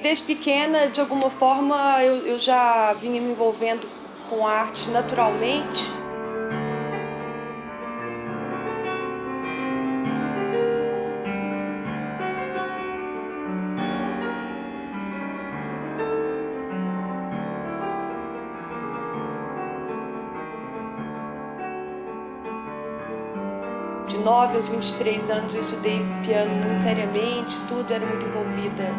Desde pequena, de alguma forma, eu já vinha me envolvendo com arte naturalmente. De 9 aos 23 anos eu estudei piano muito seriamente, tudo, era muito envolvida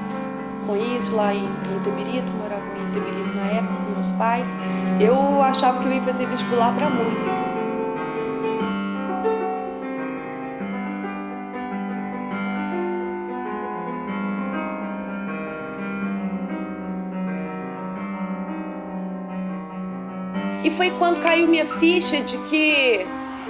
com isso lá em Itabirito, morava em Itabirito na época com meus pais. Eu achava que eu ia fazer vestibular para música. E foi quando caiu minha ficha de que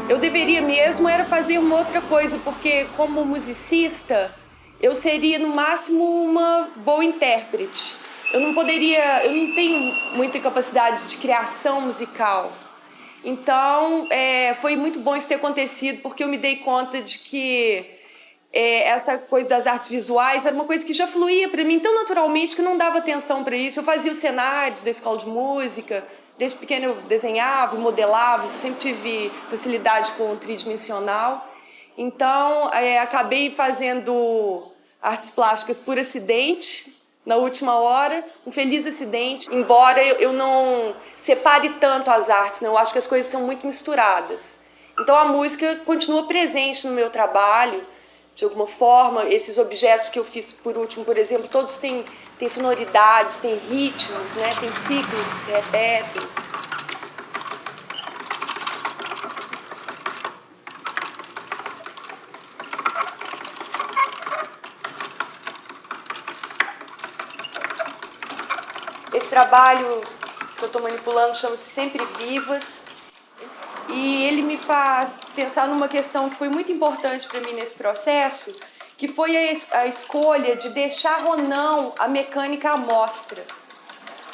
eu deveria mesmo era fazer uma outra coisa, porque como musicista eu seria no máximo uma boa intérprete. Eu não tenho muita capacidade de criação musical. Então, foi muito bom isso ter acontecido, porque eu me dei conta de que essa coisa das artes visuais era uma coisa que já fluía para mim tão naturalmente que eu não dava atenção para isso. Eu fazia os cenários da escola de música, desde pequena eu desenhava, modelava, sempre tive facilidade com o tridimensional. Então, acabei fazendo artes plásticas por acidente, na última hora, um feliz acidente. Embora eu não separe tanto as artes, né? Eu acho que as coisas são muito misturadas. Então, a música continua presente no meu trabalho, de alguma forma. Esses objetos que eu fiz por último, por exemplo, todos têm sonoridades, têm ritmos, né? Têm ciclos que se repetem. Esse trabalho que eu estou manipulando chama-se Sempre Vivas. E ele me faz pensar numa questão que foi muito importante para mim nesse processo, que foi a escolha de deixar ou não a mecânica à mostra.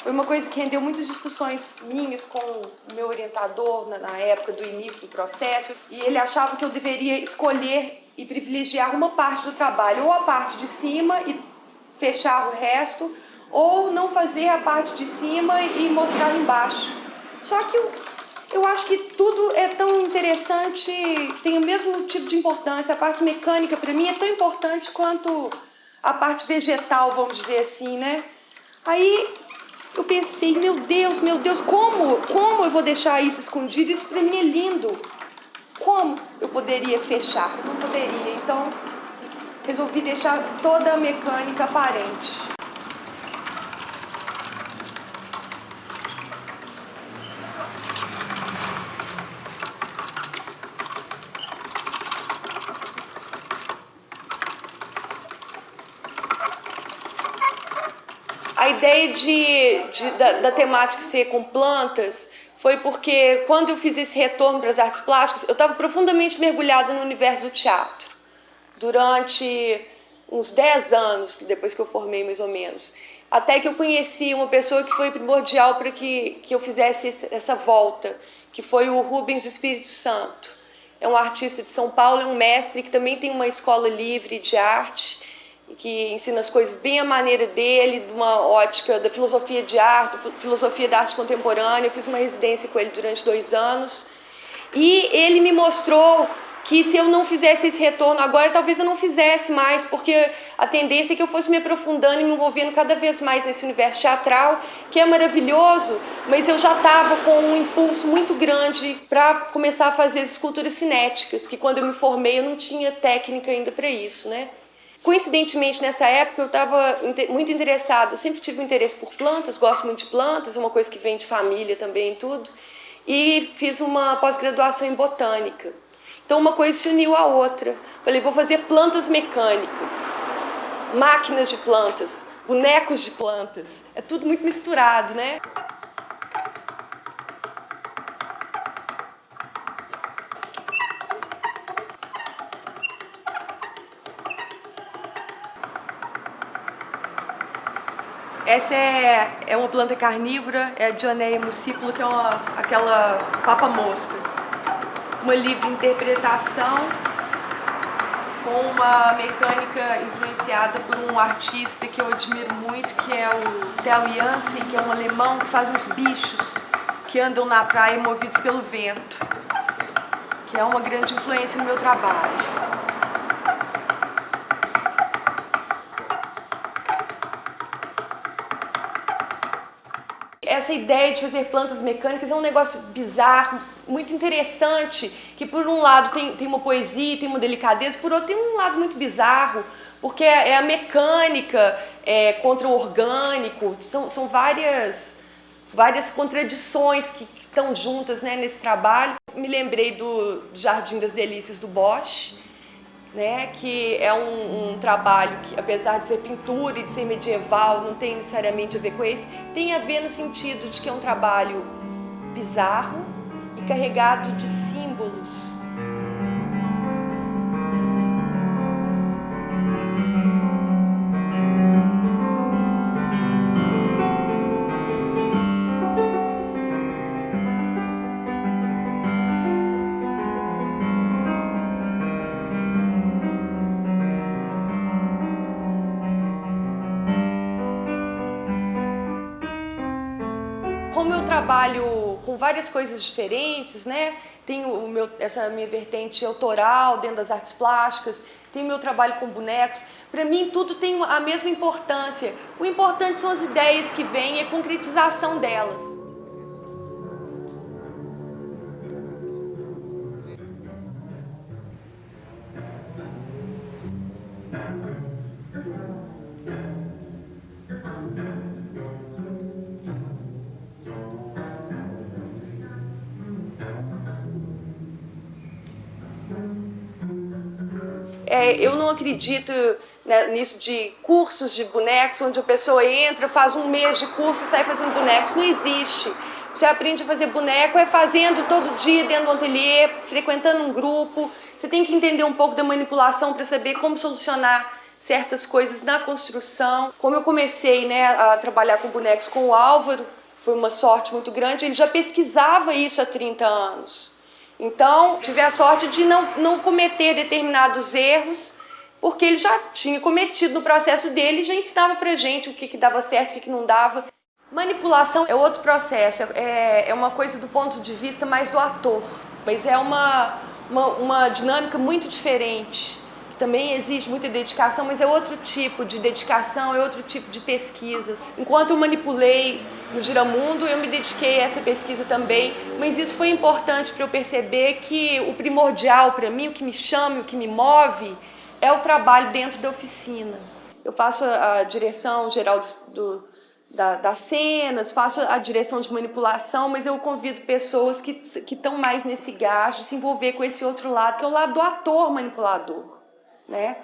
Foi uma coisa que rendeu muitas discussões minhas com o meu orientador na época do início do processo, e ele achava que eu deveria escolher e privilegiar uma parte do trabalho, ou a parte de cima e fechar o resto, ou não fazer a parte de cima e mostrar embaixo. Só que eu acho que tudo é tão interessante, tem o mesmo tipo de importância. A parte mecânica, para mim, é tão importante quanto a parte vegetal, vamos dizer assim, né? Aí eu pensei, meu Deus, como eu vou deixar isso escondido? Isso para mim é lindo. Como eu poderia fechar? Eu não poderia. Então, resolvi deixar toda a mecânica aparente. A ideia da temática ser com plantas foi porque, quando eu fiz esse retorno para as artes plásticas, eu estava profundamente mergulhada no universo do teatro. Durante uns 10 anos, depois que eu formei, mais ou menos. Até que eu conheci uma pessoa que foi primordial para que eu fizesse essa volta, que foi o Rubens do Espírito Santo. É um artista de São Paulo, é um mestre que também tem uma escola livre de arte, que ensina as coisas bem à maneira dele, de uma ótica da filosofia de arte, filosofia da arte contemporânea. Eu fiz uma residência com ele durante 2 anos. E ele me mostrou que se eu não fizesse esse retorno agora, talvez eu não fizesse mais, porque a tendência é que eu fosse me aprofundando e me envolvendo cada vez mais nesse universo teatral, que é maravilhoso, mas eu já estava com um impulso muito grande para começar a fazer as esculturas cinéticas, que quando eu me formei eu não tinha técnica ainda para isso, né? Coincidentemente, nessa época, eu estava muito interessada, eu sempre tive um interesse por plantas, gosto muito de plantas, é uma coisa que vem de família também, tudo, e fiz uma pós-graduação em botânica. Então, uma coisa se uniu à outra. Falei, vou fazer plantas mecânicas, máquinas de plantas, bonecos de plantas, é tudo muito misturado, né? Essa é uma planta carnívora, é a Dionaea muscipula, que é aquela papa-moscas. Uma livre interpretação com uma mecânica influenciada por um artista que eu admiro muito, que é o Theo Jansen, que é um alemão que faz uns bichos que andam na praia movidos pelo vento, que é uma grande influência no meu trabalho. Essa ideia de fazer plantas mecânicas é um negócio bizarro, muito interessante, que por um lado tem uma poesia, tem uma delicadeza, por outro tem um lado muito bizarro, porque é a mecânica contra o orgânico, são várias contradições que estão juntas, né, nesse trabalho. Me lembrei do Jardim das Delícias do Bosch, né, que é um trabalho que, apesar de ser pintura e de ser medieval, não tem necessariamente a ver com esse, tem a ver no sentido de que é um trabalho bizarro e carregado de símbolos. Como eu trabalho com várias coisas diferentes, né? Tenho essa minha vertente autoral dentro das artes plásticas, tenho meu trabalho com bonecos. Para mim, tudo tem a mesma importância. O importante são as ideias que vêm e a concretização delas. Eu não acredito, né, nisso de cursos de bonecos, onde a pessoa entra, faz um mês de curso e sai fazendo bonecos. Não existe. Você aprende a fazer boneco fazendo todo dia dentro do ateliê, frequentando um grupo. Você tem que entender um pouco da manipulação para saber como solucionar certas coisas na construção. Como eu comecei, né, a trabalhar com bonecos com o Álvaro, foi uma sorte muito grande, ele já pesquisava isso há 30 anos. Então, tive a sorte de não cometer determinados erros, porque ele já tinha cometido no processo dele e já ensinava pra gente o que dava certo, o que não dava. Manipulação é outro processo, é uma coisa do ponto de vista mais do ator, mas é uma dinâmica muito diferente, que também exige muita dedicação, mas é outro tipo de dedicação, é outro tipo de pesquisas. Enquanto eu manipulei no Giramundo, eu me dediquei a essa pesquisa também, mas isso foi importante para eu perceber que o primordial para mim, o que me chama, o que me move, é o trabalho dentro da oficina. Eu faço a direção geral das cenas, faço a direção de manipulação, mas eu convido pessoas que estão mais nesse gás de se envolver com esse outro lado, que é o lado do ator manipulador, né?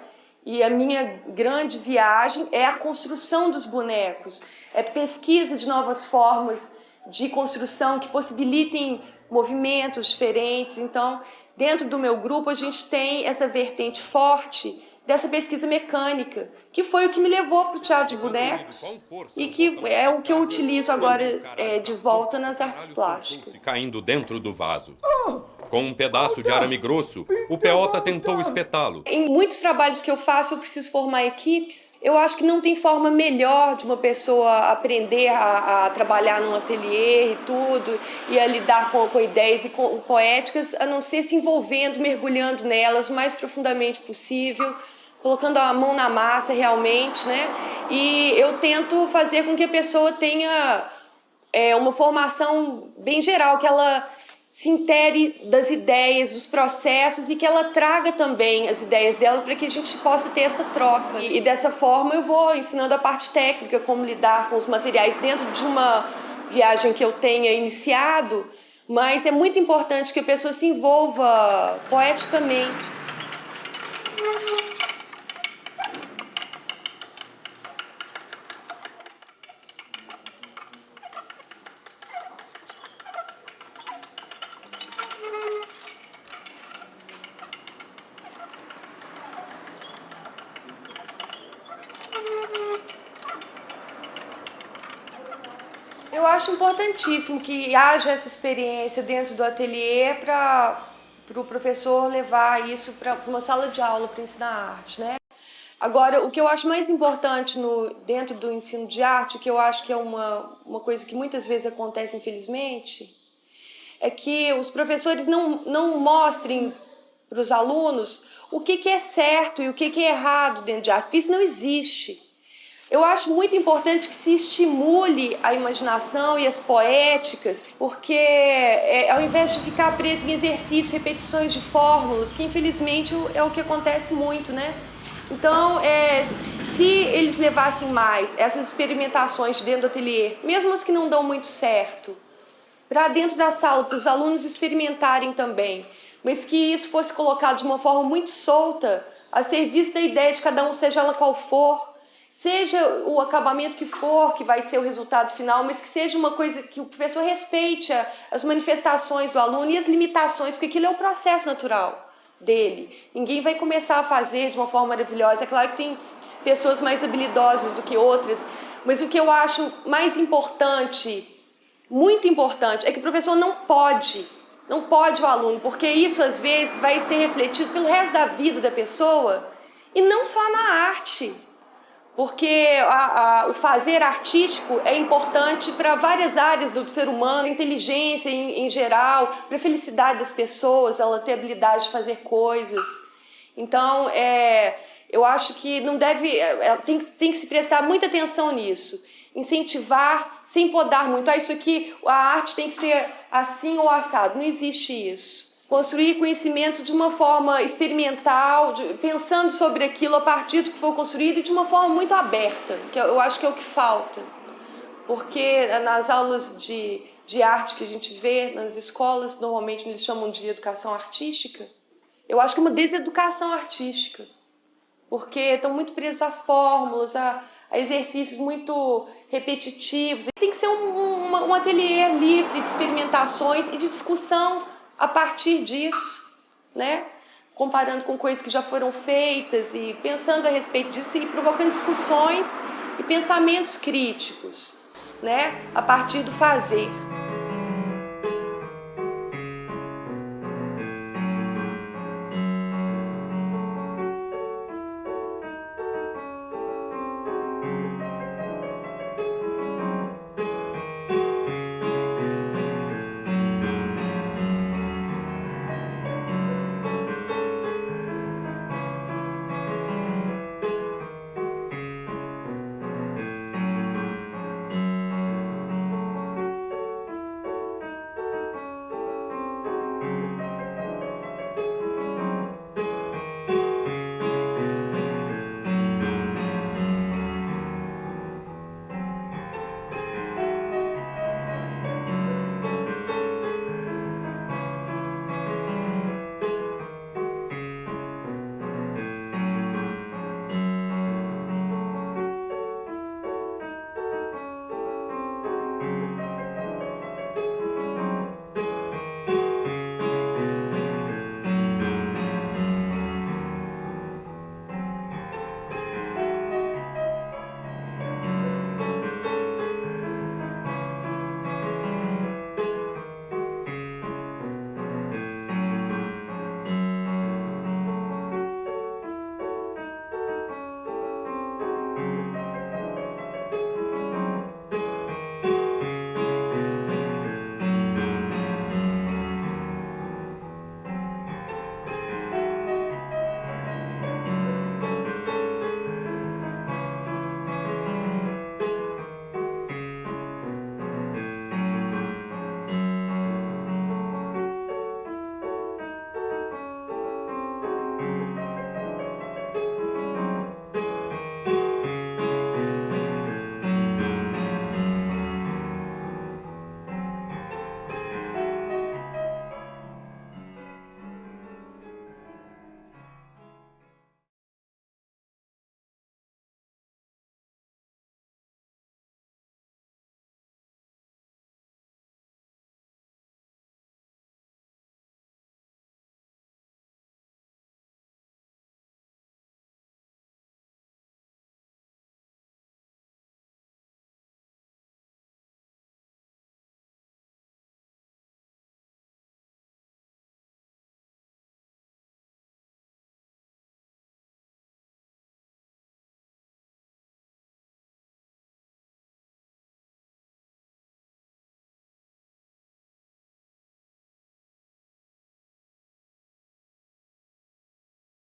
E a minha grande viagem é a construção dos bonecos, é pesquisa de novas formas de construção que possibilitem movimentos diferentes. Então, dentro do meu grupo, a gente tem essa vertente forte dessa pesquisa mecânica, que foi o que me levou para o teatro de bonecos e que é o que eu utilizo agora de volta nas artes plásticas. Caindo dentro do vaso. Com um pedaço de arame grosso, o peota tentou espetá-lo. Em muitos trabalhos que eu faço, eu preciso formar equipes. Eu acho que não tem forma melhor de uma pessoa aprender a trabalhar num ateliê e tudo, e a lidar com ideias e com poéticas, a não ser se envolvendo, mergulhando nelas o mais profundamente possível, colocando a mão na massa realmente, né? E eu tento fazer com que a pessoa tenha uma formação bem geral, que ela se intere das ideias, dos processos e que ela traga também as ideias dela para que a gente possa ter essa troca. E dessa forma eu vou ensinando a parte técnica, como lidar com os materiais dentro de uma viagem que eu tenha iniciado, mas é muito importante que a pessoa se envolva poeticamente. Eu acho importantíssimo que haja essa experiência dentro do ateliê para para o professor levar isso para uma sala de aula para ensinar arte, né? Agora, o que eu acho mais importante dentro do ensino de arte, que eu acho que é uma coisa que muitas vezes acontece, infelizmente, é que os professores não mostrem para os alunos o que é certo e o que é errado dentro de arte, porque isso não existe. Eu acho muito importante que se estimule a imaginação e as poéticas, porque ao invés de ficar preso em exercícios, repetições de fórmulas, que infelizmente é o que acontece muito, né? Então, se eles levassem mais essas experimentações dentro do ateliê, mesmo as que não dão muito certo, para dentro da sala, para os alunos experimentarem também, mas que isso fosse colocado de uma forma muito solta, a serviço da ideia de cada um, seja ela qual for, seja o acabamento que for, que vai ser o resultado final, mas que seja uma coisa que o professor respeite as manifestações do aluno e as limitações, porque aquilo é o processo natural dele. Ninguém vai começar a fazer de uma forma maravilhosa. É claro que tem pessoas mais habilidosas do que outras, mas o que eu acho mais importante, muito importante, é que o professor não pode o aluno, porque isso às vezes vai ser refletido pelo resto da vida da pessoa, e não só na arte. Porque o fazer artístico é importante para várias áreas do ser humano, inteligência em geral, para a felicidade das pessoas, ela ter habilidade de fazer coisas. Então, eu acho que não deve, tem que se prestar muita atenção nisso. Incentivar sem podar muito. Isso aqui, a arte tem que ser assim ou assado. Não existe isso. Construir conhecimento de uma forma experimental, pensando sobre aquilo a partir do que foi construído e de uma forma muito aberta, que eu acho que é o que falta. Porque nas aulas de arte que a gente vê nas escolas, normalmente eles chamam de educação artística, eu acho que é uma deseducação artística, porque estão muito presos a fórmulas, a exercícios muito repetitivos. Tem que ser um ateliê livre de experimentações e de discussão a partir disso, né? Comparando com coisas que já foram feitas e pensando a respeito disso e provocando discussões e pensamentos críticos, né? A partir do fazer.